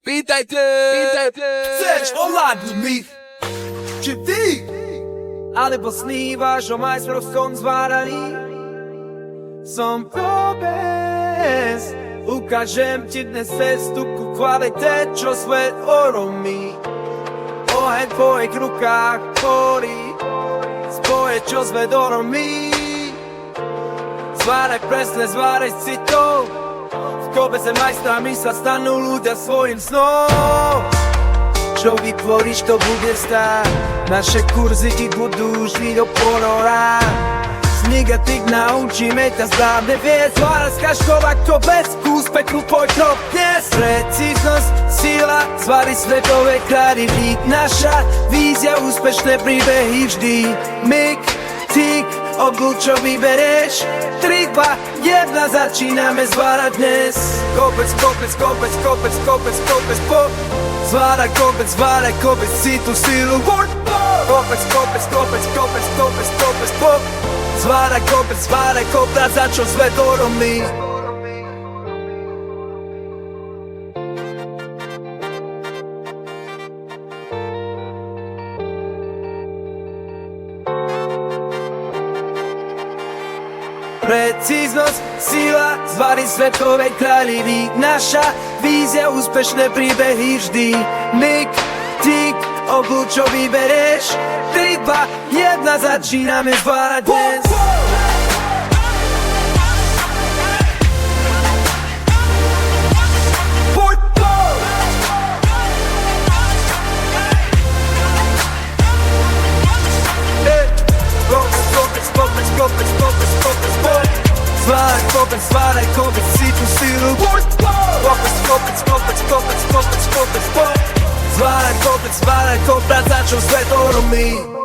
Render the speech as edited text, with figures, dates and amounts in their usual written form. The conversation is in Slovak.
Pýtajte! Chceš ovládnuť mi? Či ty? Alebo snívaš o majstrovskom zváraní? Som probes. Ukážem ti dnes cestu ku kvalite, čo svet oromí. Oheň v tvojich rukách horí, spoje, čo svet oromí. Zváraj presne, zváraj s citou. V kobese majstrami sa stanú ľudia svojim snom. Čo vytvoríš, to bude stáť. Naše kurzy ti budú vždy do ponora. Z negatív naučíme ťa zdávne viesť. Zváracká škola, kto bez k úspechu poď krok dnes. Precíznosť, sila, zvary svetové krády. Naša vízia, úspešné príbehy vždy. Mik, tik, obľúd, čo vybereš. 3, 2, 1, začíname zvárať dnes. Kopec, kopec, kopec, kopec, kopec, kopec, pop. Zváraj kopec, si tú silu. Kopec, kopec, kopec, kopec, kopec, kopec, pop. Zváraj kopec, za čo svet oromí. Precíznosť, sila, zvary svetovej kráľovy. Naša vízia, úspešné príbehy vždy. Mik, tik, obľúd, čo vybereš. 3, 2, 1, začíname zvárať dnes. Zváraj kopec, si tú silu. Kopec, kopec, kopec, kopec, kopec, kopec, kopec. Zváraj kopec, za čo svet oromí.